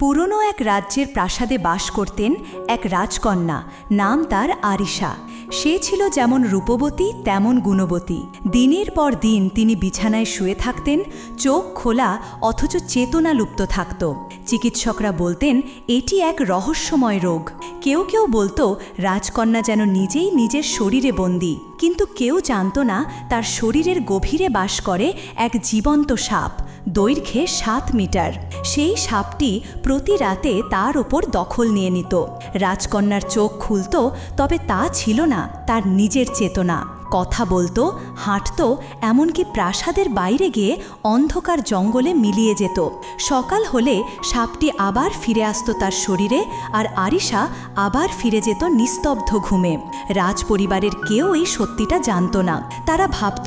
পুরনো এক রাজ্যের প্রাসাদে বাস করতেন এক রাজকন্যা, নাম তার আরিশা। সে ছিল যেমন রূপবতী তেমন গুণবতী। দিনের পর দিন তিনি বিছানায় শুয়ে থাকতেন, চোখ খোলা অথচ চেতনা লুপ্ত থাকত। চিকিৎসকরা বলতেন এটি এক রহস্যময় রোগ। কেউ কেউ বলতো রাজকন্যা যেন নিজেই নিজের শরীরে বন্দী, কিন্তু কেউ জানত না তার শরীরের গভীরে বাস করে এক জীবন্ত সাপ, দৈর্ঘ্যে 7 মিটার। সেই সাপটি প্রতি রাতে তার ওপর দখল নিয়ে নিত। রাজকন্যার চোখ খুলত, তবে তা ছিল না তার নিজের চেতনা। কথা বলতো, হাঁটত, এমনকি প্রাসাদের বাইরে গিয়ে অন্ধকার জঙ্গলে মিলিয়ে যেত। সকাল হলে সাপটি আবার ফিরে আসত তার শরীরে, আর আরিশা আবার ফিরে যেত নিস্তব্ধ ঘুমে। রাজপরিবারের কেউ এই সত্যিটা জানত না। তারা ভাবত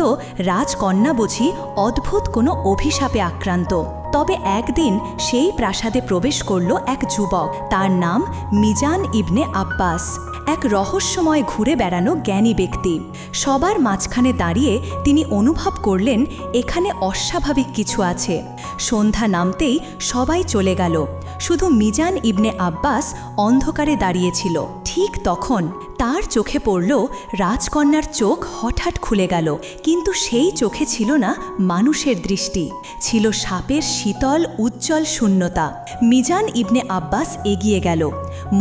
রাজকন্যা বুঝি অদ্ভুত কোনো অভিশাপে আক্রান্ত। তবে একদিন সেই প্রাসাদে প্রবেশ করল এক যুবক। তার নাম মিজান ইবনে আব্বাস, এক রহস্যময় ঘুরে বেড়ানো জ্ঞানী ব্যক্তি। সবার মাঝখানে দাঁড়িয়ে তিনি অনুভব করলেন এখানে অস্বাভাবিক কিছু আছে। সন্ধ্যা নামতেই সবাই চলে গেল, শুধু মিজান ইবনে আব্বাস অন্ধকারে দাঁড়িয়েছিল। ঠিক তখন তার চোখে পড়ল রাজকন্যার চোখ হঠাৎ খুলে গেল, কিন্তু সেই চোখে ছিল না মানুষের দৃষ্টি, ছিল সাপের শীতল উজ্জ্বল শূন্যতা। মিজান ইবনে আব্বাস এগিয়ে গেল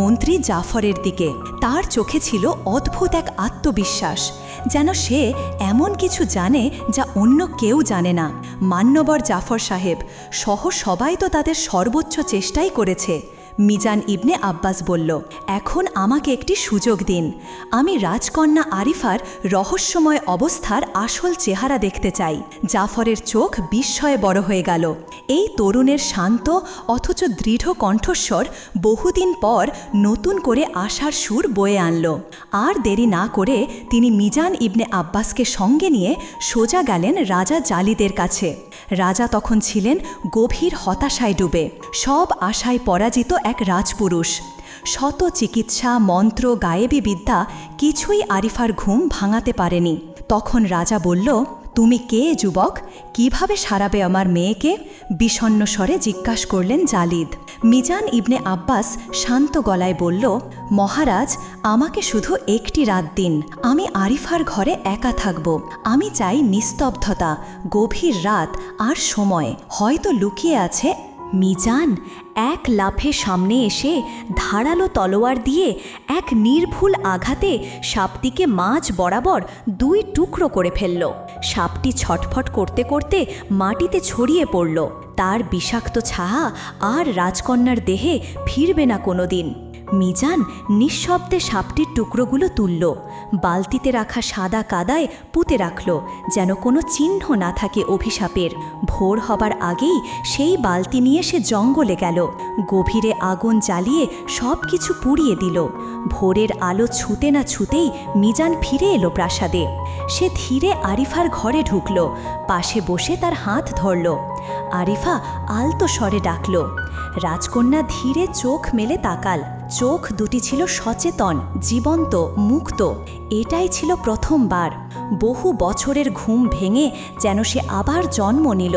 মন্ত্রী জাফরের দিকে। তার চোখে ছিল অদ্ভুত এক আত্মবিশ্বাস, যেন সে এমন কিছু জানে যা অন্য কেউ জানে না। মান্যবর জাফর সাহেব সহ সবাই তো তাদের সর্বোচ্চ চেষ্টাই করেছে। মিজান ইবনে আব্বাস বলল, এখন আমাকে একটি সুযোগ দিন। আমি রাজকন্যা আরিফার রহস্যময় অবস্থার আসল চেহারা দেখতে চাই। জাফরের চোখ বিস্ময়ে বড় হয়ে গেল। এই তরুণের শান্ত অথচ দৃঢ় কণ্ঠস্বর বহুদিন পর নতুন করে আশার সুর বয়ে আনল। আর দেরি না করে তিনি মিজান ইবনে আব্বাসকে সঙ্গে নিয়ে সোজা গেলেন রাজা জালিদের কাছে। রাজা তখন ছিলেন গভীর হতাশায় ডুবে, সব আশায় পরাজিত এক রাজপুরুষ। শত চিকিৎসা, মন্ত্র, গায়েবী বিদ্যা কিছুই আরিফার ঘুম ভাঙাতে পারেনি। তখন রাজা বলল, তুমি কে যুবক? কিভাবে সারাবে আমার মেয়েকে? বিষণ্ণ স্বরে জিজ্ঞাসা করলেন জালিদ। মিজান ইবনে আব্বাস শান্ত গলায় বলল, মহারাজ, আমাকে শুধু একটি রাত দিন। আমি আরিফার ঘরে একা থাকব। আমি চাই নিস্তব্ধতা, গভীর রাত আর সময়। হয়তো লুকিয়ে আছে। মিজান এক লাফে সামনে এসে ধারালো তলোয়ার দিয়ে এক নির্ভুল আঘাতে সাপটিকে মাঝ বরাবর 2 টুকরো করে ফেলল। সাপটি ছটফট করতে করতে মাটিতে ছড়িয়ে পড়ল। তার বিষাক্ত ছায়া আর রাজকন্যার দেহে ফিরবে না কোনোদিন। মিজান নিঃশব্দে সাপটির টুকরোগুলো তুলল, বালতিতে রাখা সাদা কাদায় পুঁতে রাখল, যেন কোনো চিহ্ন না থাকে অভিশাপের। ভোর হবার আগেই সেই বালতি নিয়ে সে জঙ্গলে গেল। গভীরে আগুন জ্বালিয়ে সব কিছু পুড়িয়ে দিল। ভোরের আলো ছুঁতে না ছুঁতেই মিজান ফিরে এলো প্রাসাদে। সে ধীরে আরিফার ঘরে ঢুকল, পাশে বসে তার হাত ধরল। আরিফা আলতো স্বরে ডাকল। রাজকন্যা ধীরে চোখ মেলে তাকাল। চোখ দুটি ছিল সচেতন, জীবন্ত, মুক্ত। এটাই ছিল প্রথমবার। বহু বছরের ঘুম ভেঙে যেন সে আবার জন্ম নিল।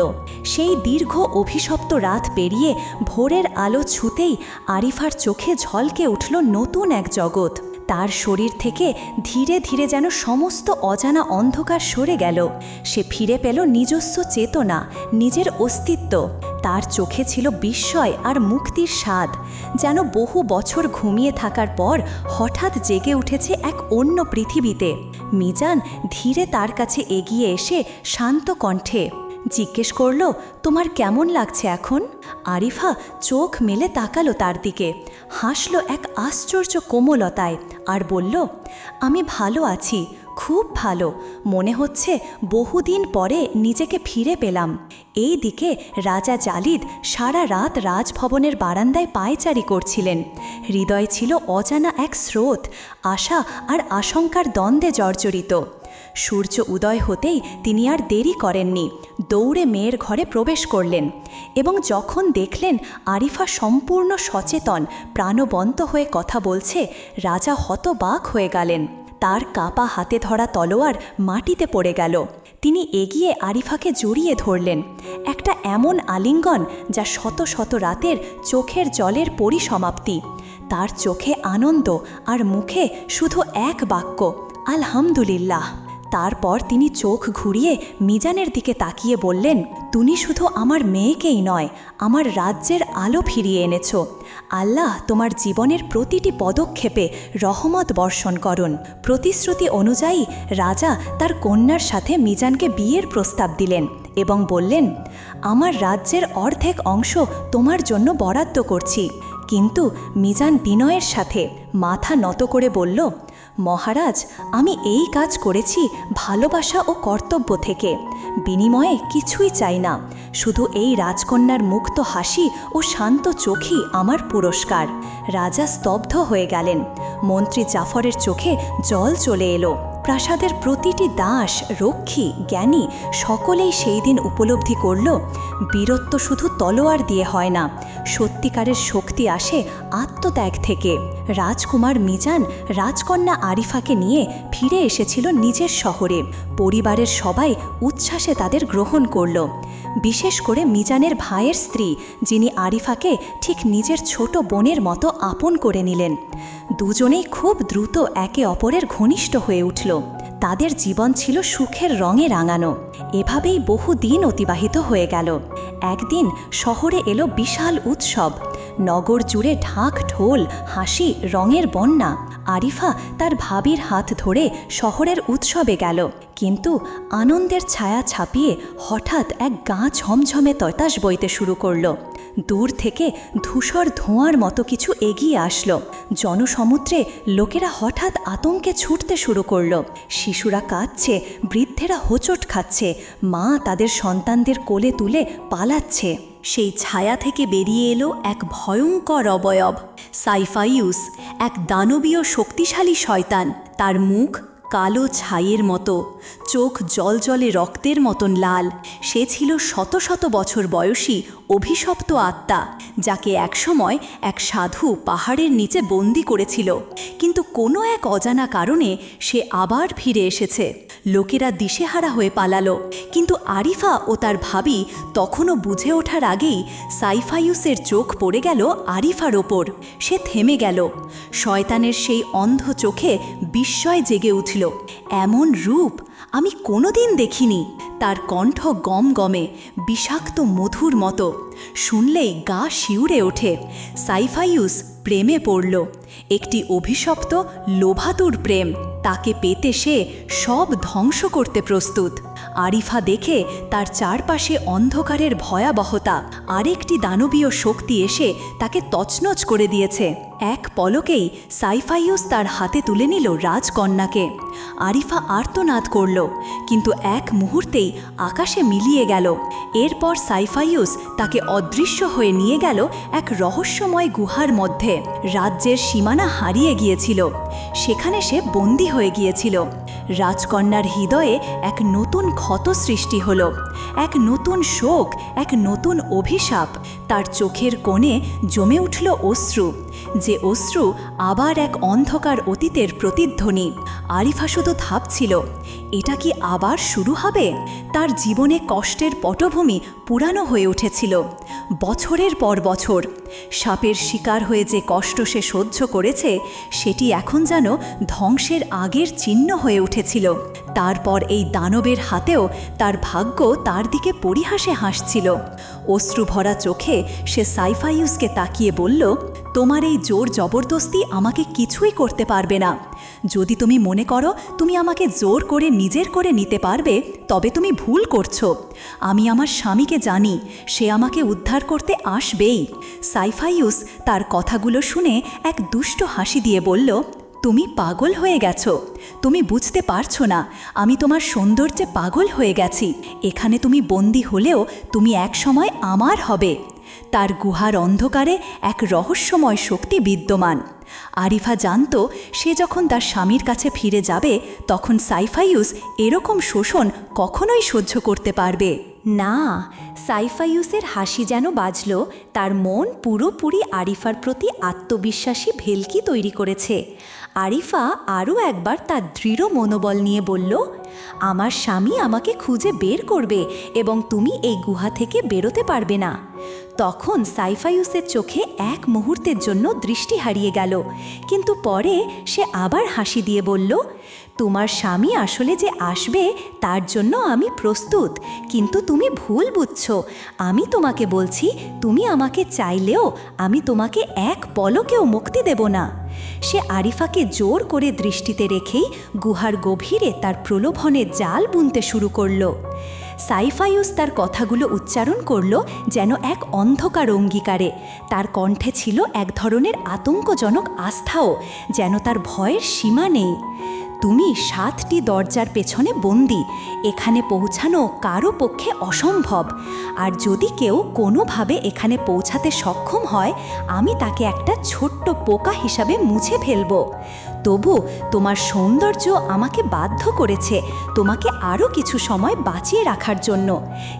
সেই দীর্ঘ অভিশপ্ত রাত পেরিয়ে ভোরের আলো ছুঁতেই আরিফার চোখে ঝলকে উঠল নতুন এক জগৎ। তার শরীর থেকে ধীরে ধীরে যেন সমস্ত অজানা অন্ধকার সরে গেল। সে ফিরে পেল নিজস্ব চেতনা, নিজের অস্তিত্ব। তার চোখে ছিল বিস্ময় আর মুক্তির স্বাদ, যেন বহু বছর ঘুমিয়ে থাকার পর হঠাৎ জেগে উঠেছে এক অন্য পৃথিবীতে। মিজান ধীরে তার কাছে এগিয়ে এসে শান্ত কণ্ঠে জিজ্ঞেস করল, তোমার কেমন লাগছে এখন? আরিফা চোখ মেলে তাকালো তার দিকে, হাসল এক আশ্চর্য কোমলতায়, আর বলল, আমি ভালো আছি, খুব ভালো। মনে হচ্ছে বহুদিন পরে নিজেকে ফিরে পেলাম। এই দিকে রাজা জালিদ সারা রাত রাজভবনের বারান্দায় পায়চারি করছিলেন। হৃদয় ছিল অজানা এক স্রোত, আশা আর আশঙ্কার দ্বন্দ্বে জর্জরিত। সূর্য উদয় হতেই তিনি আর দেরি করেননি, দৌড়ে মেয়ের ঘরে প্রবেশ করলেন। এবং যখন দেখলেন আরিফা সম্পূর্ণ সচেতন, প্রাণবন্ত হয়ে কথা বলছে, রাজা হতবাক হয়ে গেলেন। তার কাপা হাতে ধরা তলোয়ার মাটিতে পড়ে গেল। তিনি এগিয়ে আরিফাকে জড়িয়ে ধরলেন। একটা এমন আলিঙ্গন যা শত শত রাতের চোখের জলের পরিসমাপ্তি। তার চোখে আনন্দ আর মুখে শুধু এক বাক্য, আলহামদুলিল্লাহ। তারপর তিনি চোখ ঘুরিয়ে মিজানের দিকে তাকিয়ে বললেন, তুমি শুধু আমার মেয়েকেই নয়, আমার রাজ্যের আলো ফিরিয়ে এনেছ। আল্লাহ তোমার জীবনের প্রতিটি পদক্ষেপে রহমত বর্ষণ করুন। প্রতিশ্রুতি অনুযায়ী রাজা তার কন্যার সাথে মিজানকে বিয়ের প্রস্তাব দিলেন এবং বললেন, আমার রাজ্যের অর্ধেক অংশ তোমার জন্য বরাদ্দ করছি। কিন্তু মিজান বিনয়ের সাথে মাথা নত করে বলল, মহারাজ, আমি এই কাজ করেছি ভালোবাসা ও কর্তব্য থেকে। বিনিময়ে কিছুই চাই না, শুধু এই রাজকন্যার মুক্ত হাসি ও শান্ত চোখই আমার পুরস্কার। রাজা স্তব্ধ হয়ে গেলেন। মন্ত্রী জাফরের চোখে জল চলে এলো। প্রাসাদের প্রতিটি দাস, রক্ষী, জ্ঞানী সকলেই সেই দিন উপলব্ধি করল, বীরত্ব শুধু তলোয়ার দিয়ে হয় না, সত্যিকারের শক্তি আসে আত্মত্যাগ থেকে। রাজকুমার মিজান রাজকন্যা আরিফাকে নিয়ে ফিরে এসেছিল নিজের শহরে। পরিবারের সবাই উচ্ছ্বাসে তাদের গ্রহণ করল, বিশেষ করে মিজানের ভাইয়ের স্ত্রী, যিনি আরিফাকে ঠিক নিজের ছোট বোনের মতো আপন করে নিলেন। দুজনেই খুব দ্রুত একে অপরের ঘনিষ্ঠ হয়ে উঠল। তাদের জীবন ছিল সুখের রঙে রাঙানো। এভাবেই বহু দিন অতিবাহিত হয়ে গেল। একদিন শহরে এলো বিশাল উৎসব। নগর জুড়ে ঢাক ঢোল, হাসি, রঙের বন্যা। আরিফা তার ভাবির হাত ধরে শহরের উৎসবে গেল, কিন্তু আনন্দের ছায়া ছাপিয়ে হঠাৎ এক গা ঝমঝমে ততাস বইতে শুরু করল। দূর থেকে ধূসর ধোঁয়ার মতো কিছু এগিয়ে আসলো। জনসমুদ্রে লোকেরা হঠাৎ আতঙ্কে ছুটতে শুরু করলো। শিশুরা কাঁদছে, বৃদ্ধেরা হোঁচট খাচ্ছে, মা তাদের সন্তানদের কোলে তুলে পালাচ্ছে। সেই ছায়া থেকে বেরিয়ে এলো এক ভয়ঙ্কর অবয়ব, সাইফাইউস, এক দানবীয় শক্তিশালী শয়তান। তার মুখ কালো ছাইয়ের মতো, চোখ জলজলে রক্তের মতন লাল। সে ছিল শত শত বছর বয়সী অভিশপ্ত আত্মা, যাকে একসময় এক সাধু পাহাড়ের নিচে বন্দি করেছিল। কিন্তু কোনো এক অজানা কারণে সে আবার ফিরে এসেছে। লোকেরা দিশেহারা হয়ে পালালো, কিন্তু আরিফা ও তার ভাবি তখনও বুঝে ওঠার আগেই সাইফাইউসের চোখ পড়ে গেল আরিফার ওপর। সে থেমে গেল। শয়তানের সেই অন্ধ চোখে বিস্ময় জেগে উঠল। এমন রূপ আমি কোনোদিন দেখিনি। তার কণ্ঠ গমগমে, বিষাক্ত মধুর মতো। শুনলেই গা শিউরে ওঠে। সাইফাইউস প্রেমে পড়ল, একটি অভিশপ্ত লোভাতুর প্রেম। তাকে পেতে সে সব ধ্বংস করতে প্রস্তুত। আরিফা দেখে তার চারপাশে অন্ধকারের ভয়াবহতা। আরেকটি দানবীয় শক্তি এসে তাকে তছনছ করে দিয়েছে। এক পলকেই সাইফাইউস তার হাতে তুলে নিল রাজকন্যাকে। আরিফা আর্তনাদ করল, কিন্তু এক মুহূর্তেই আকাশে মিলিয়ে গেল। এরপর সাইফাইউস তাকে অদৃশ্য হয়ে নিয়ে গেল এক রহস্যময় গুহার মধ্যে। রাজ্যের সীমানা হারিয়ে গিয়েছিল, সেখানে সে বন্দী হয়ে গিয়েছিল। রাজকন্যার হৃদয়ে এক নতুন ক্ষত সৃষ্টি হল, এক নতুন শোক, এক নতুন অভিশাপ। তার চোখের কোণে জমে উঠল অশ্রু, যে অশ্রু আবার এক অন্ধকার অতীতের প্রতিধ্বনি। আরিফা শুধু ভাবছিল, এটা কি আবার শুরু হবে? তার জীবনে কষ্টের পটভূমি পুরানো হয়ে উঠেছিল। বছরের পর বছর সাপের শিকার হয়ে যে কষ্ট সে সহ্য করেছে, সেটি এখন যেন ধ্বংসের আগের চিহ্ন হয়ে উঠেছিল। তারপর এই দানবের হাতেও তার ভাগ্য তার দিকে পরিহাসে হাসছিল। অশ্রুভরা চোখে সে সাইফাইউসকে তাকিয়ে বলল, তোমার এই জোর জবরদস্তি আমাকে কিছুই করতে পারবে না। যদি তুমি মনে করো তুমি আমাকে জোর করে নিজের করে নিতে পারবে, তবে তুমি ভুল করছো। আমি আমার স্বামীকে জানি, সে আমাকে উদ্ধার করতে আসবেই। সাইফাইউস তার কথাগুলো শুনে এক দুষ্ট হাসি দিয়ে বলল, তুমি পাগল হয়ে গেছো। তুমি বুঝতে পারছো না, আমি তোমার সৌন্দর্যে পাগল হয়ে গেছি। এখানে তুমি বন্দী হলেও তুমি একসময় আমার হবে। তার গুহার অন্ধকারে এক রহস্যময় শক্তি বিদ্যমান। আরিফা জানত, সে যখন তার স্বামীর কাছে ফিরে যাবে, তখন সাইফাইউস এরকম শোষণ কখনোই সহ্য করতে পারবে। না, সাইফাইউসের হাসি যেন বাজল, তার মন পুরোপুরি আরিফার প্রতি আত্মবিশ্বাসী ভেলকি তৈরি করেছে। আরিফা আরও একবার তার দৃঢ় মনোবল নিয়ে বলল, আমার স্বামী আমাকে খুঁজে বের করবে এবং তুমি এই গুহা থেকে বেরোতে পারবে না। তখন সাইফাইউসের চোখে এক মুহূর্তের জন্য দৃষ্টি হারিয়ে গেল, কিন্তু পরে সে আবার হাসি দিয়ে বলল, তোমার স্বামী আসলে যে আসবে তার জন্য আমি প্রস্তুত, কিন্তু তুমি ভুল বুঝছো। আমি তোমাকে বলছি, তুমি আমাকে চাইলেও আমি তোমাকে এক পলকেও মুক্তি দেব না। সে আরিফাকে জোর করে দৃষ্টিতে রেখেই গুহার গভীরে তার প্রলোভনের জাল বুনতে শুরু করল। সাইফাইউস তার কথাগুলো উচ্চারণ করল যেন এক অন্ধকার অঙ্গীকারে। তার কণ্ঠে ছিল এক ধরনের আতঙ্কজনক আস্থাও, যেন তার ভয়ের সীমা নেই। তুমি 7টি দরজার পেছনে বন্দী, এখানে পৌঁছানো কারো পক্ষে অসম্ভব। আর যদি কেউ কোনোভাবে এখানে পৌঁছাতে সক্ষম হয়, আমি তাকে একটা ছোট্ট পোকা হিসাবে মুছে ফেলব। তবু তোমার সৌন্দর্য আমাকে বাধ্য করেছে তোমাকে আরও কিছু সময় বাঁচিয়ে রাখার জন্য।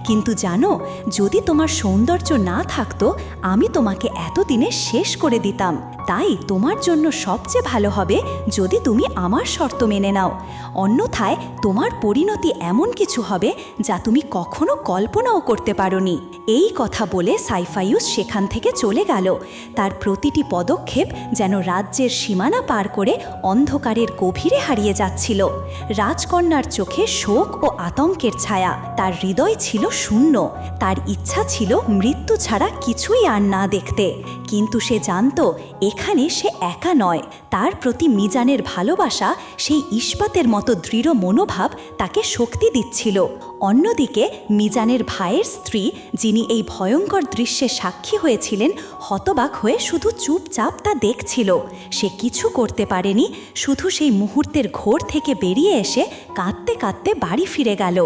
কিন্তু জানো, যদি তোমার সৌন্দর্য না থাকতো, আমি তোমাকে এতদিনে শেষ করে দিতাম। তাই তোমার জন্য সবচেয়ে ভালো হবে যদি তুমি আমার শর্ত মেনে নাও, অন্যথায় তোমার পরিণতি এমন কিছু হবে যা তুমি কখনো কল্পনাও করতে পারোনি। এই কথা বলে সাইফাইউস সেখান থেকে চলে গেল। তার প্রতিটি পদক্ষেপ যেন রাজ্যের সীমানা পার করে অন্ধকারের গভীরে হারিয়ে যাচ্ছিল। রাজকন্যার চোখে শোক ও আতঙ্কের ছায়া, তার হৃদয় ছিল শূন্য। তার ইচ্ছা ছিল মৃত্যু ছাড়া কিছুই আর না দেখতে, কিন্তু সে জানত এখানে সে একা নয়। তার প্রতি মিজানের ভালোবাসা, সেই ইস্পাতের মতো দৃঢ় মনোভাব তাকে শক্তি দিচ্ছিল। অন্যদিকে মিজানের ভাইয়ের স্ত্রী, যিনি এই ভয়ঙ্কর দৃশ্যে সাক্ষী হয়েছিলেন, হতবাক হয়ে শুধু চুপচাপ তা দেখছিল। সে কিছু করতে পারেনি, শুধু সেই মুহূর্তের ঘোর থেকে বেরিয়ে এসে কাঁদতে কাঁদতে বাড়ি ফিরে গেল।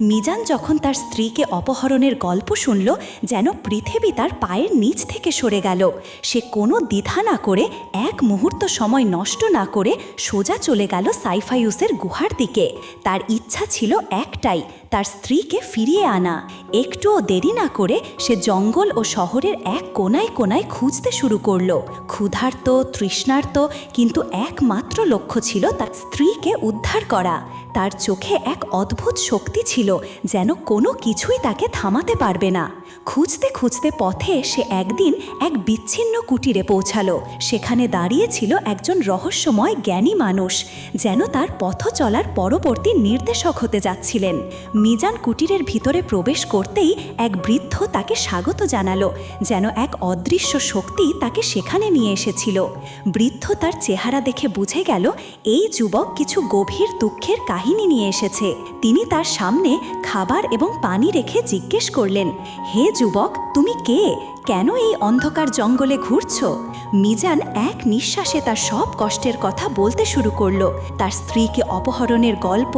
মিজান যখন তার স্ত্রীকে অপহরণের গল্প শুনল, যেন পৃথিবী তার পায়ের নিচ থেকে সরে গেল। সে কোনো দ্বিধা না করে, এক মুহূর্ত সময় নষ্ট না করে সোজা চলে গেল সাইফাইউসের গুহার দিকে। তার ইচ্ছা ছিল একটাই, তার স্ত্রীকে ফিরিয়ে আনা। একটুও দেরি না করে সে জঙ্গল ও শহরের এক কোনায় কোনায় খুঁজতে শুরু করল। ক্ষুধার্ত, তৃষ্ণার্ত, কিন্তু একমাত্র লক্ষ্য ছিল তার স্ত্রীকে উদ্ধার করা। তার চোখে এক অদ্ভুত শক্তি ছিল, যেন কোনো কিছুই তাকে থামাতে পারবে না। খুঁজতে খুঁজতে পথে সে একদিন এক বিচ্ছিন্ন কুটিরে পৌঁছালো। সেখানে দাঁড়িয়ে ছিল একজন রহস্যময় জ্ঞানী মানুষ, যেন তার পথ চলার পরবর্তী নির্দেশক হতে যাচ্ছিলেন। মিজান কুটিরের ভিতরে প্রবেশ করতেই এক বৃদ্ধ তাকে স্বাগত জানালো, যেন এক অদৃশ্য শক্তি তাকে সেখানে নিয়ে এসেছিল। বৃদ্ধ তার চেহারা দেখে বুঝে গেল এই যুবক কিছু গভীর দুঃখের কাহিনী নিয়ে এসেছে। তিনি তার সামনে খাবার এবং পানি রেখে জিজ্ঞেস করলেন, হে যুবক, তুমি কে? কেন এই অন্ধকার জঙ্গলে ঘুরছ? মিজান এক নিঃশ্বাসে তার সব কষ্টের কথা বলতে শুরু করল। তার স্ত্রীকে অপহরণের গল্প,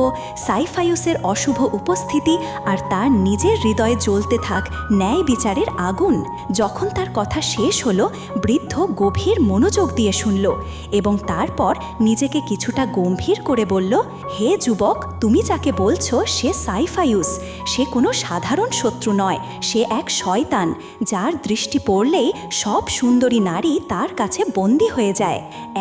সাইফাইউসের অশুভ উপস্থিতি, আর তার নিজের হৃদয়ে জ্বলতে থাক ন্যায় বিচারের আগুন। যখন তার কথা শেষ হলো, বৃদ্ধ গভীর মনোযোগ দিয়ে শুনল এবং তারপর নিজেকে কিছুটা গম্ভীর করে বলল, হে যুবক, তুমি যাকে বলছো সে সাইফাইউস। সে কোনো সাধারণ শত্রু নয়, সে এক শয়তান, যার দৃষ্টি পড়লেই সব সুন্দরী নারী তার কাছে বন্দী হয়ে যায়।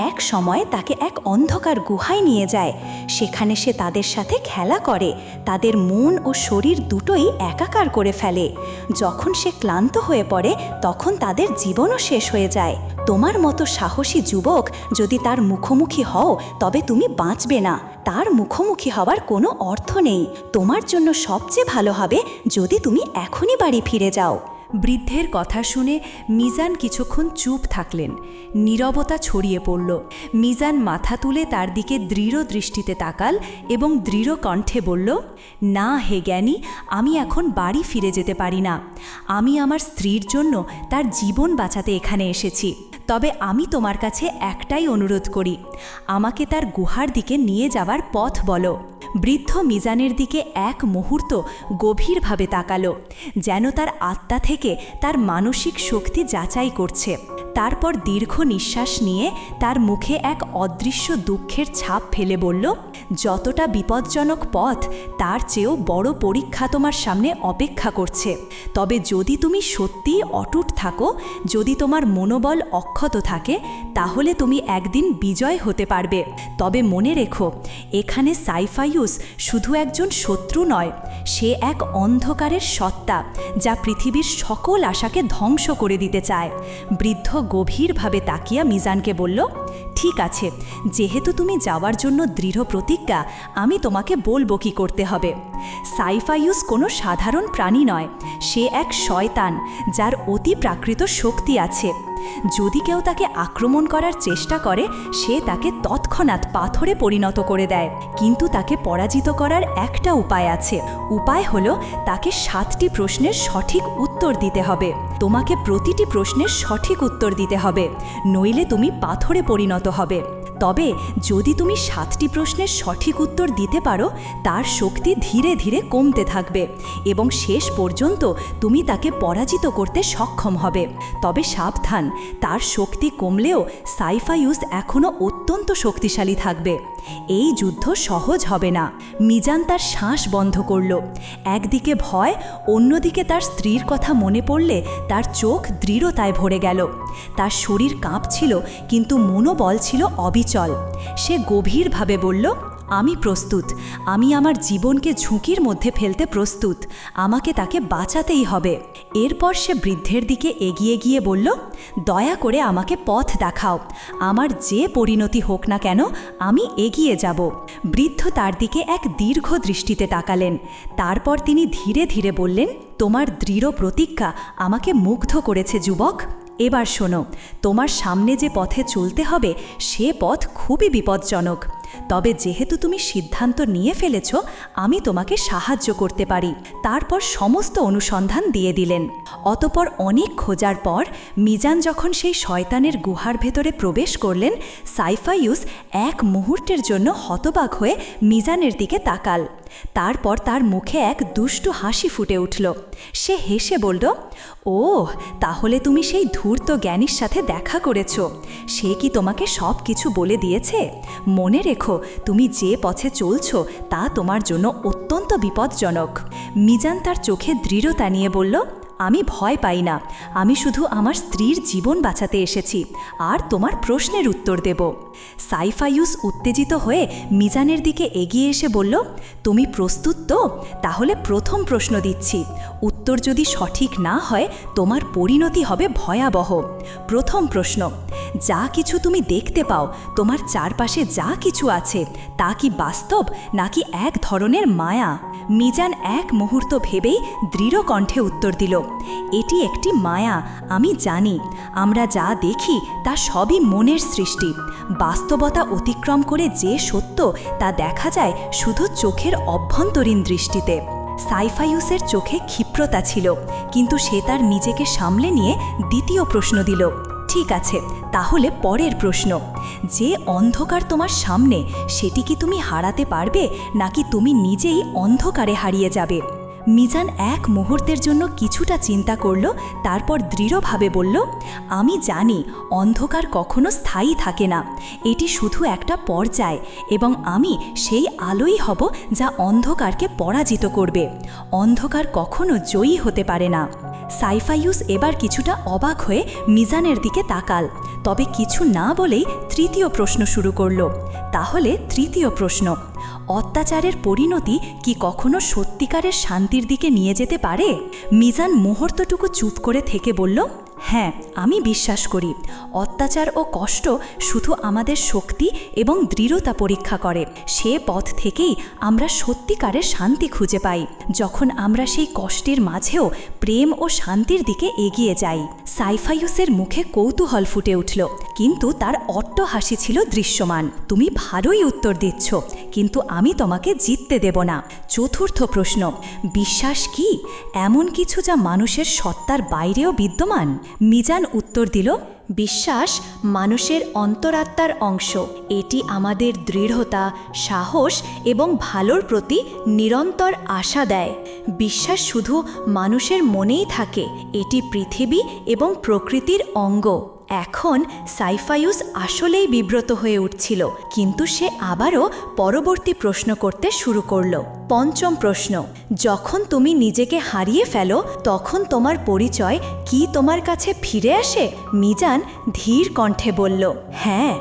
এক সময় তাকে এক অন্ধকার গুহায় নিয়ে যায়। সেখানে সে তাদের সাথে খেলা করে, তাদের মন ও শরীর দুটোই একাকার করে ফেলে। যখন সে ক্লান্ত হয়ে পড়ে, তখন তাদের জীবনও শেষ হয়ে যায়। তোমার মতো সাহসী যুবক যদি তার মুখোমুখি হও, তবে তুমি বাঁচবে না। তার মুখোমুখি হওয়ার কোনো অর্থ নেই। তোমার জন্য সবচেয়ে ভালো হবে যদি তুমি এখনই বাড়ি ফিরে যাও। বৃদ্ধের কথা শুনে মিজান কিছুক্ষণ চুপ থাকলেন। নীরবতা ছড়িয়ে পড়ল। মিজান মাথা তুলে তার দিকে দৃঢ় দৃষ্টিতে তাকাল এবং দৃঢ় কণ্ঠে বলল, না হে জ্ঞানী, আমি এখন বাড়ি ফিরে যেতে পারি না। আমি আমার স্ত্রীর জন্য তার জীবন বাঁচাতে এখানে এসেছি। তবে আমি তোমার কাছে একটাই অনুরোধ করি, আমাকে তার গুহার দিকে নিয়ে যাওয়ার পথ বলো। বৃদ্ধ মিজানের দিকে এক মুহূর্ত গভীরভাবে তাকালো, যেন তার আত্মা থেকে তার মানসিক শক্তি যাচাই করছে। তারপর দীর্ঘ নিঃশ্বাস নিয়ে তার মুখে এক অদৃশ্য দুঃখের ছাপ ফেলে বলল, যতটা বিপজ্জনক পথ তার চেয়েও বড় পরীক্ষা তোমার সামনে অপেক্ষা করছে। তবে যদি তুমি সত্যিই অটুট থাকো, যদি তোমার মনোবল অক্ষত থাকে, তাহলে তুমি একদিন বিজয় হতে পারবে। তবে মনে রেখো, এখানে সাইফাইউস শুধু একজন শত্রু নয়, সে এক অন্ধকারের সত্তা যা পৃথিবীর সকল আশাকে ধ্বংস করে দিতে চায়। বৃদ্ধ গভীরভাবে তাকিয়া মিজানকে বলল, ঠিক আছে, যেহেতু তুমি যাওয়ার জন্য দৃঢ় প্রতিজ্ঞা, আমি তোমাকে বলবো কি করতে হবে। সাইফাইউস কোনো সাধারণ প্রাণী নয়, সে এক শয়তান যার অতি প্রাকৃত শক্তি আছে। যদি কেউ তাকে আক্রমণ করার চেষ্টা করে, সে তাকে তৎক্ষণাৎ পাথরে পরিণত করে দেয়। কিন্তু তাকে পরাজিত করার একটা উপায় আছে। উপায় হলো তাকে 7টি প্রশ্নের সঠিক উত্তর দিতে হবে। তোমাকে প্রতিটি প্রশ্নের সঠিক উত্তর দিতে হবে, নইলে তুমি পাথরে পরিণত হবে। তবে যদি তুমি 7টি প্রশ্নের সঠিক উত্তর দিতে পারো, তার শক্তি ধীরে ধীরে কমতে থাকবে এবং শেষ পর্যন্ত তুমি তাকে পরাজিত করতে সক্ষম হবে। তবে সাবধান, তার শক্তি কমলেও সাইফাইউস এখনও অত্যন্ত শক্তিশালী থাকবে। এই যুদ্ধ সহজ হবে না। মিজান তার শ্বাস বন্ধ করল। একদিকে ভয়, অন্যদিকে তার স্ত্রীর কথা মনে পড়লে তার চোখ দৃঢ়তায় ভরে গেল। তার শরীর কাঁপছিল, কিন্তু মনোবল ছিল অবিচল। সে গভীরভাবে বলল, আমি প্রস্তুত। আমি আমার জীবনকে ঝুঁকির মধ্যে ফেলতে প্রস্তুত। আমাকে তাকে বাঁচাতেই হবে। এরপর সে বৃদ্ধের দিকে এগিয়ে গিয়ে বলল, দয়া করে আমাকে পথ দেখাও। আমার যে পরিণতি হোক না কেন, আমি এগিয়ে যাব। বৃদ্ধ তার দিকে এক দীর্ঘ দৃষ্টিতে তাকালেন। তারপর তিনি ধীরে ধীরে বললেন, তোমার দৃঢ় প্রতিজ্ঞা আমাকে মুগ্ধ করেছে যুবক। এবার শোনো, তোমার সামনে যে পথে চলতে হবে সে পথ খুবই বিপজ্জনক। তবে যেহেতু তুমি সিদ্ধান্ত নিয়ে ফেলেছ, আমি তোমাকে সাহায্য করতে পারি। তারপর সমস্ত অনুসন্ধান দিয়ে দিলেন। অতপর অনেক খোঁজার পর মিজান যখন সেই শয়তানের গুহার ভেতরে প্রবেশ করলেন, সাইফাইউস এক মুহূর্তের জন্য হতবাক হয়ে মিজানের দিকে তাকাল। তারপর তার মুখে এক দুষ্টু হাসি ফুটে উঠল। সে হেসে বলল, ও, তাহলে তুমি সেই ধূর্ত জ্ঞানীর সাথে দেখা করেছ। সে কি তোমাকে সব কিছু বলে দিয়েছে? মনে রেখো, তুমি যে পথে চলছ তা তোমার জন্য অত্যন্ত বিপজ্জনক। মিজান তার চোখে দৃঢ়তা নিয়ে বলল, আমি ভয় পাই না। আমি শুধু আমার স্ত্রীর জীবন বাঁচাতে এসেছি, আর তোমার প্রশ্নের উত্তর দেব। সাইফাইউস উত্তেজিত হয়ে মিজানের দিকে এগিয়ে এসে বলল, তুমি প্রস্তুত তো? তাহলে প্রথম প্রশ্ন দিচ্ছি। উত্তর যদি সঠিক না হয়, তোমার পরিণতি হবে ভয়াবহ। প্রথম প্রশ্ন, যা কিছু তুমি দেখতে পাও, তোমার চারপাশে যা কিছু আছে, তা কি বাস্তব নাকি এক ধরনের মায়া? মিজান এক মুহূর্ত ভেবেই দৃঢ় কণ্ঠে উত্তর দিল, এটি একটি মায়া। আমি জানি আমরা যা দেখি তা সবই মনের সৃষ্টি। বাস্তবতা অতিক্রম করে যে সত্য, তা দেখা যায় শুধু চোখের অভ্যন্তরীণ দৃষ্টিতে। সাইফাইউসের চোখে ক্ষিপ্রতা ছিল, কিন্তু সে তার নিজেকে সামলে নিয়ে দ্বিতীয় প্রশ্ন দিল, ঠিক আছে, তাহলে পরের প্রশ্ন, যে অন্ধকার তোমার সামনে, সেটি কি তুমি হারাতে পারবে নাকি তুমি নিজেই অন্ধকারে হারিয়ে যাবে? মিজান এক মুহূর্তের জন্য কিছুটা চিন্তা করল, তারপর দৃঢ়ভাবে বলল, আমি জানি অন্ধকার কখনো স্থায়ী থাকে না। এটি শুধু একটা পর্যায়, এবং আমি সেই আলোই হব যা অন্ধকারকে পরাজিত করবে। অন্ধকার কখনো জয়ী হতে পারে না। সাইফাইউস এবার কিছুটা অবাক হয়ে মিজানের দিকে তাকাল, তবে কিছু না বলেই তৃতীয় প্রশ্ন শুরু করল। তাহলে তৃতীয় প্রশ্ন, অত্যাচারের পরিণতি কি কখনো সত্যিকারের শান্তির দিকে নিয়ে যেতে পারে? মিজান মুহূর্তটুকু চুপ করে থেকে বলল, হ্যাঁ, আমি বিশ্বাস করি অত্যাচার ও কষ্ট শুধু আমাদের শক্তি এবং দৃঢ়তা পরীক্ষা করে। সে পথ থেকেই আমরা সত্যিকারের শান্তি খুঁজে পাই, যখন আমরা সেই কষ্টের মাঝেও প্রেম ও শান্তির দিকে এগিয়ে যাই। সাইফাইউসের মুখে কৌতূহল ফুটে উঠল, কিন্তু তার অট্ট হাসি ছিল দৃশ্যমান। তুমি ভালোই উত্তর দিচ্ছ, কিন্তু আমি তোমাকে জিততে দেব না। চতুর্থ প্রশ্ন, বিশ্বাস কি এমন কিছু যা মানুষের সত্তার বাইরেও বিদ্যমান? মিজান উত্তর দিল, বিশ্বাস মানুষের অন্তরাত্মার অংশ। এটি আমাদের দৃঢ়তা, সাহস এবং ভালোর প্রতি নিরন্তর আশা দেয়। বিশ্বাস শুধু মানুষের মনেই থাকে, এটি পৃথিবী এবং প্রকৃতির অঙ্গ। এখন সাইফায়ুস আসলেই বিব্রত হয়ে উঠছিল, কিন্তু সে আবারও পরবর্তী প্রশ্ন করতে শুরু করল। পঞ্চম প্রশ্ন, যখন তুমি নিজেকে হারিয়ে ফেলো তখন তোমার পরিচয় কি তোমার কাছে ফিরে আসে? মিজান ধীর কণ্ঠে বলল, হ্যাঁ,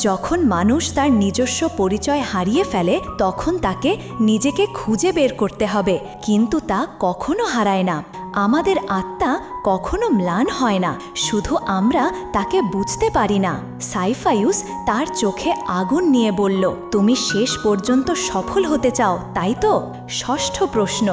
যখন মানুষ তার নিজস্ব পরিচয় হারিয়ে ফেলে তখন তাকে নিজেকে খুঁজে বের করতে হবে, কিন্তু তা কখনো হারায় না। আমাদের আত্মা কখনো ম্লান হয় না, শুধু আমরা তাকে বুঝতে পারি না। সাইফায়ুস তার চোখে আগুন নিয়ে বলল, তুমি শেষ পর্যন্ত সফল হতে চাও, তাই তো? ষষ্ঠ প্রশ্ন,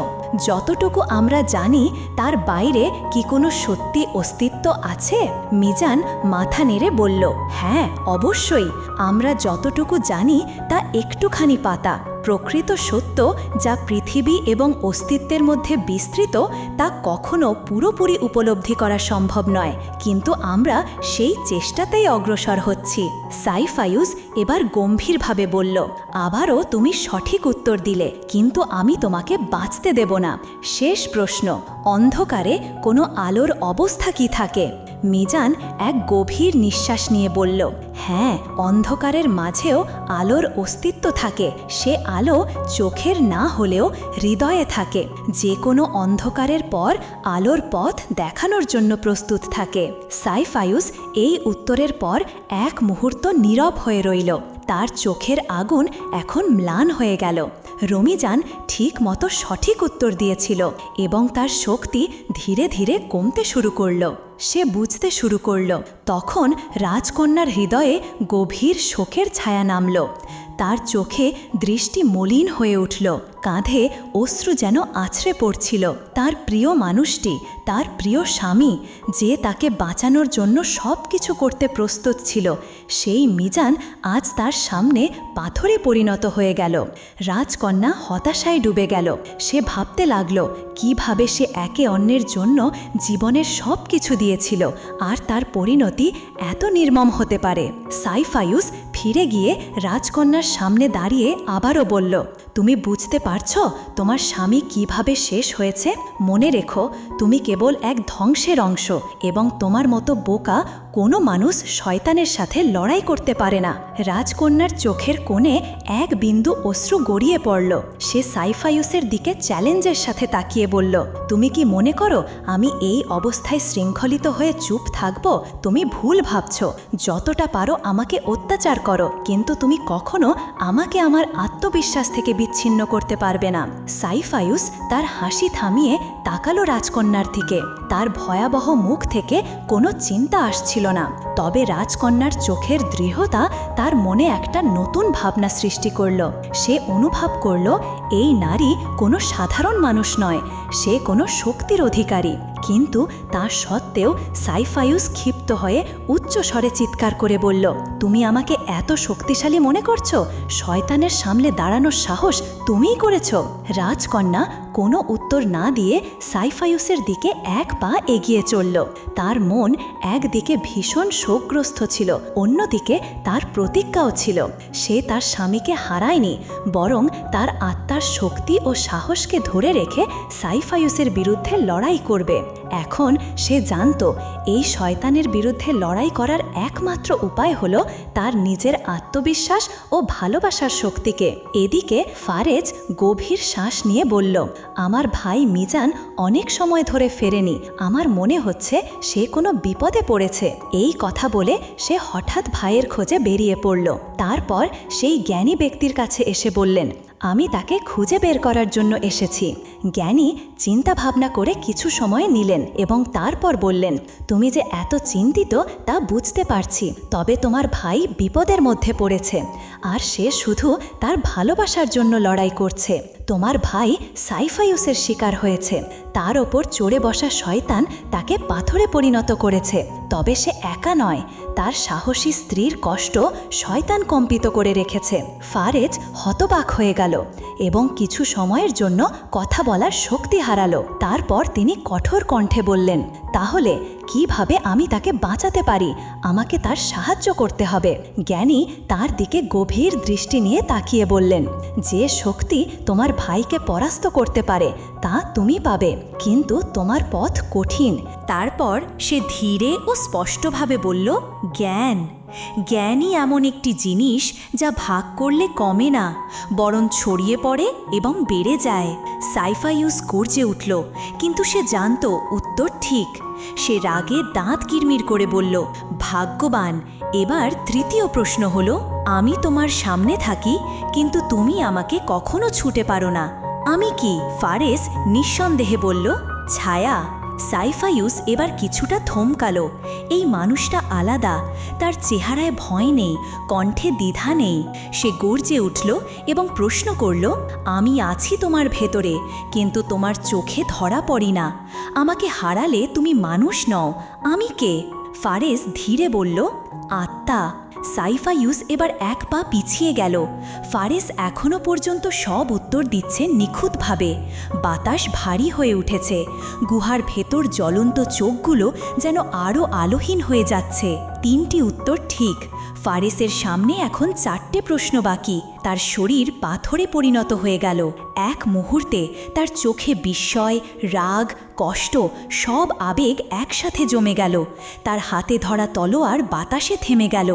যতটুকু আমরা জানি তার বাইরে কি কোনো সত্যি অস্তিত্ব আছে? মিজান মাথা নেড়ে বলল, হ্যাঁ, অবশ্যই। আমরা যতটুকু জানি তা একটুখানি পাতা। প্রকৃত সত্য যা পৃথিবী এবং অস্তিত্বের মধ্যে বিস্তৃত তা কখনো পুরোপুরি উপলব্ধি করা সম্ভব নয়, কিন্তু আমরা সেই চেষ্টাতেই অগ্রসর হচ্ছি। সাইফায়ুস এবার গম্ভীরভাবে বলল, আবারও তুমি সঠিক উত্তর দিলে, কিন্তু আমি তোমাকে বাঁচতে দেব না। শেষ প্রশ্ন, অন্ধকারে কোনো আলোর অবস্থা কি থাকে? মিজান এক গভীর নিঃশ্বাস নিয়ে বলল, হ্যাঁ, অন্ধকারের মাঝেও আলোর অস্তিত্ব থাকে। সে আলো চোখের না হলেও হৃদয়ে থাকে। যে কোনো অন্ধকারের পর আলোর পথ দেখানোর জন্য প্রস্তুত থাকে। সাইফায়ুস এই উত্তরের পর এক মুহূর্ত নীরব হয়ে রইল। তার চোখের আগুন এখন ম্লান হয়ে গেল। রমিজান ঠিক মতো সঠিক উত্তর দিয়েছিল এবং তার শক্তি ধীরে ধীরে কমতে শুরু করল। সে বুঝতে শুরু করল। তখন রাজকন্যার হৃদয়ে গভীর শোকের ছায়া নামল। তার চোখে দৃষ্টি মলিন হয়ে উঠল, কাঁধে অশ্রু যেন আছড়ে পড়ছিল। তার প্রিয় মানুষটি, তার প্রিয় স্বামী, যে তাকে বাঁচানোর জন্য সব কিছু করতে প্রস্তুত ছিল, সেই মিজান আজ তার সামনে পাথরে পরিণত হয়ে গেল। রাজকন্যা হতাশায় ডুবে গেল। সে ভাবতে লাগল কিভাবে সে একে অন্যের জন্য জীবনের সব কিছু দিয়েছিল, আর তার পরিণতি এত নির্মম হতে পারে। সাইফায়ুস ফিরে গিয়ে রাজকন্যার সামনে দাঁড়িয়ে আবারও বলল, তুমি বুঝতে পারছো তোমার স্বামী কিভাবে শেষ হয়েছে? মনে রেখো, তুমি কেবল এক ধ্বংসের অংশ এবং তোমার মতো বোকা কোনো মানুষ শয়তানের সাথে লড়াই করতে পারে না। রাজকন্যার চোখের কোণে এক বিন্দু অশ্রু গড়িয়ে পড়ল। সে সাইফায়ুসের দিকে চ্যালেঞ্জের সাথে তাকিয়ে বলল, তুমি কি মনে করো আমি এই অবস্থায় শৃঙ্খলিত হয়ে চুপ থাকব? তুমি ভুল ভাবছ। যতটা পারো আমাকে অত্যাচার করো, কিন্তু তুমি কখনো আমাকে আমার আত্মবিশ্বাস থেকে বিচ্ছিন্ন করতে পারবে না। সাইফায়ুস তার হাসি থামিয়ে তাকালো রাজকন্যার দিকে। তার ভয়াবহ মুখ থেকে কোনো চিন্তা আসছিল না, তবে রাজকন্যার চোখের দৃঢ়তা তার মনে একটা নতুন ভাবনা সৃষ্টি করল। সে অনুভব করল এই নারী কোনো সাধারণ মানুষ নয়, সে কোনো শক্তির অধিকারী। কিন্তু তা সত্ত্বেও সাইফায়ুস ক্ষিপ্ত হয়ে উচ্চ স্বরে চিৎকার করে বলল, তুমি আমাকে এত শক্তিশালী মনে করছো? শয়তানের সামনে দাঁড়ানোর সাহস তুমিই করেছ। রাজকন্যা কোনো উত্তর না দিয়ে সাইফায়ুসের দিকে এক পা এগিয়ে চলল। তার মন একদিকে ভীষণ শোকগ্রস্ত ছিল, অন্যদিকে তার প্রতিজ্ঞাও ছিল। সে তার স্বামীকে হারায়নি, বরং তার আত্মার শক্তি ও সাহসকে ধরে রেখে সাইফায়ুসের বিরুদ্ধে লড়াই করবে। এখন সে জানত এই শয়তানের বিরুদ্ধে লড়াই করার একমাত্র উপায় হলো তার নিজের আত্মবিশ্বাস ও ভালোবাসার শক্তিকে। এদিকে ফারেজ গভীর শ্বাস নিয়ে বলল, আমার ভাই মিজান অনেক সময় ধরে ফেরেনি। আমার মনে হচ্ছে সে কোনো বিপদে পড়েছে। এই কথা বলে সে হঠাৎ ভাইয়ের খোঁজে বেরিয়ে পড়ল। তারপর সেই জ্ঞানী ব্যক্তির কাছে এসে বললেন, আমি তাকে খুঁজে বের করার জন্য এসেছি। জ্ঞানী চিন্তা ভাবনা করে কিছু সময় নিলেন এবং তারপর বললেন, তুমি যে এত চিন্তিত তা বুঝতে পারছি, তবে তোমার ভাই বিপদের মধ্যে পড়েছে, আর সে শুধু তার ভালোবাসার জন্য লড়াই করছে। তোমার ভাই সাইফায়ুসের শিকার হয়েছে। তার ওপর চড়ে বসা শয়তান তাকে পাথরে পরিণত করেছে। তবে সে একা নয়, তার সাহসী স্ত্রীর কষ্ট শয়তান কম্পিত করে রেখেছে। ফারেজ হতবাক হয়ে গেল এবং কিছু সময়ের জন্য কথা বলার শক্তি হারালো। তারপর তিনি কঠোর কণ্ঠে বললেন, তাহলে কিভাবে আমি তাকে বাঁচাতে পারি। আমাকে তার সাহায্য করতে হবে। জ্ঞানী তার দিকে গভীর দৃষ্টি নিয়ে তাকিয়ে বললেন, যে শক্তি তোমার ভাইকে পরাস্ত করতে পারে তা তুমি পাবে, কিন্তু তোমার পথ কঠিন। তারপর সে ধীরে ও স্পষ্টভাবে বলল, জ্ঞান। জ্ঞানই এমন একটি জিনিস যা ভাগ করলে কমে না, বরং ছড়িয়ে পড়ে এবং বেড়ে যায়। সাইফাইউস গর্জে উঠল, কিন্তু সে জানত উত্তর ঠিক। সে রাগে দাঁত কিরমির করে বলল, ভাগ্যবান। এবার তৃতীয় প্রশ্ন হলো, আমি তোমার সামনে থাকি, কিন্তু তুমি আমাকে কখনো ছুঁতে পারো না। আমি কি? ফারেস নিঃসন্দেহে বলল, ছায়া। সাইফাইউস এবার কিছুটা থমকালো। এই মানুষটা আলাদা, তার চেহারায় ভয় নেই, কণ্ঠে দ্বিধা নেই। সে গর্জে উঠল এবং প্রশ্ন করল, আমি আছি তোমার ভেতরে, কিন্তু তোমার চোখে ধরা পড়ি না। আমাকে হারালে তুমি মানুষ নও। আমি কে? ফারেস ধীরে বলল, আত্মা। সাইফাইউস এবার এক পা পিছিয়ে গেল। ফারেস এখনও পর্যন্ত সব উত্তর দিচ্ছে নিখুঁতভাবে। বাতাস ভারী হয়ে উঠেছে। গুহার ভেতর জ্বলন্ত চোখগুলো যেন আরও আলোহীন হয়ে যাচ্ছে। 3টি উত্তর ঠিক। ফারেসের সামনে এখন 4টে প্রশ্ন বাকি। তার শরীর পাথরে পরিণত হয়ে গেল। এক মুহূর্তে তার চোখে বিস্ময়, রাগ, কষ্ট সব আবেগ একসাথে জমে গেল। তার হাতে ধরা তলোয়ার বাতাসে থেমে গেল।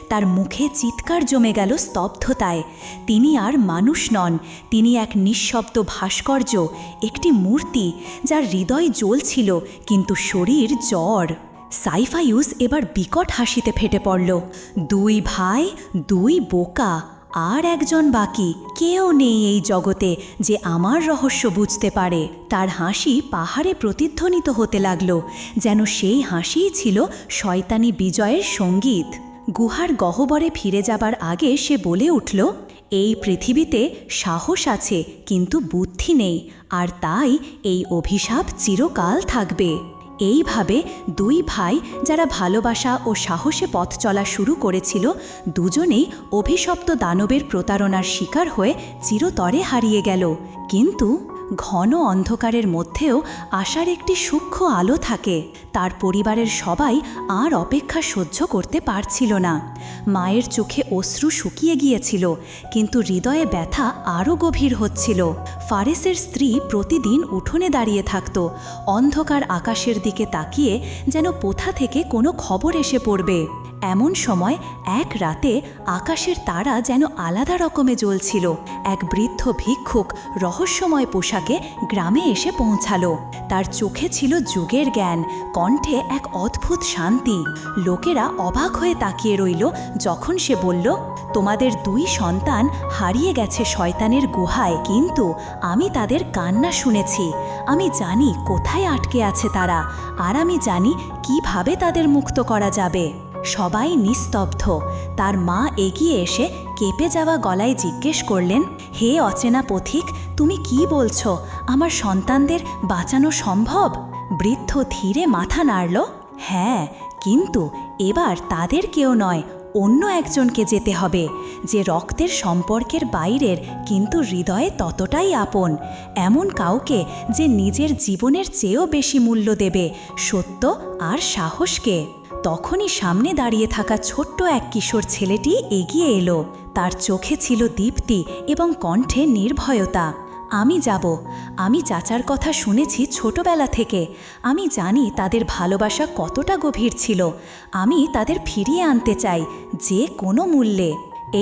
তার মুখে চিৎকার জমে গেল স্তব্ধতায়। তিনি আর মানুষ নন, তিনি এক নিঃশব্দ ভাস্কর্য, একটি মূর্তি যার হৃদয় জ্বলছিল কিন্তু শরীর জ্বর। সাইফাইউস এবার বিকট হাসিতে ফেটে পড়ল। 2 ভাই, 2 বোকা, আর একজন বাকি। কেউ নেই এই জগতে যে আমার রহস্য বুঝতে পারে। তার হাসি পাহাড়ে প্রতিধ্বনিত হতে লাগল, যেন সেই হাসিই ছিল শয়তানি বিজয়ের সঙ্গীত। গুহার গহ্বরে ফিরে যাবার আগে সে বলে উঠল, এই পৃথিবীতে সাহস আছে কিন্তু বুদ্ধি নেই, আর তাই এই অভিশাপ চিরকাল থাকবে। এইভাবে 2 ভাই যারা ভালোবাসা ও সাহসে পথ চলা শুরু করেছিল, দুজনেই অভিশপ্ত দানবের প্রতারণার শিকার হয়ে চিরতরে হারিয়ে গেল। কিন্তু ঘন অন্ধকারের মধ্যেও আশার একটি সূক্ষ্ম আলো থাকে। তার পরিবারের সবাই আর অপেক্ষা সহ্য করতে পারছিল না। মায়ের চোখে অশ্রু শুকিয়ে গিয়েছিল, কিন্তু হৃদয়ে ব্যথা আরও গভীর হচ্ছিল। ফারেসের স্ত্রী প্রতিদিন উঠোনে দাঁড়িয়ে থাকত, অন্ধকার আকাশের দিকে তাকিয়ে, যেন কোথা থেকে কোনো খবর এসে পড়বে। এমন সময় এক রাতে আকাশের তারা যেন আলাদা রকমে জ্বলছিল। এক বৃদ্ধ ভিক্ষুক রহস্যময় পোশাকে গ্রামে এসে পৌঁছালো। তার চোখে ছিল যুগের জ্ঞান, কণ্ঠে এক অদ্ভুত শান্তি। লোকেরা অবাক হয়ে তাকিয়ে রইল যখন সে বলল, তোমাদের 2 সন্তান হারিয়ে গেছে শয়তানের গুহায়, কিন্তু আমি তাদের কান্না শুনেছি। আমি জানি কোথায় আটকে আছে তারা, আর আমি জানি কিভাবে তাদের মুক্ত করা যাবে। সবাই নিস্তব্ধ। তার মা এগিয়ে এসে কেঁপে যাওয়া গলায় জিজ্ঞেস করলেন, হে অচেনা পথিক, তুমি কি বলছো? আমার সন্তানদের বাঁচানো সম্ভব? বৃদ্ধ ধীরে মাথা নাড়ল, হ্যাঁ, কিন্তু এবার তাদের কেউ নয়, অন্য একজনকে যেতে হবে, যে রক্তের সম্পর্কের বাইরের কিন্তু হৃদয়ে ততটাই আপন। এমন কাউকে যে নিজের জীবনের চেয়েও বেশি মূল্য দেবে সত্য আর সাহসকে। তখনই সামনে দাঁড়িয়ে থাকা ছোট্ট এক কিশোর ছেলেটি এগিয়ে এলো। তার চোখে ছিল দীপ্তি এবং কণ্ঠে নির্ভয়তা। আমি যাব। আমি চাচার কথা শুনেছি ছোটবেলা থেকে। আমি জানি তাদের ভালোবাসা কতটা গভীর ছিল। আমি তাদের ফিরিয়ে আনতে চাই, যে কোনো মূল্যে।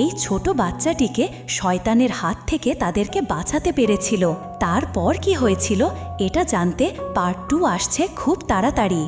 এই ছোট বাচ্চাটিকে শয়তানের হাত থেকে তাদেরকে বাঁচাতে পেরেছিল। তারপর কি হয়েছিল এটা জানতে পার্ট 2 আসছে খুব তাড়াতাড়ি।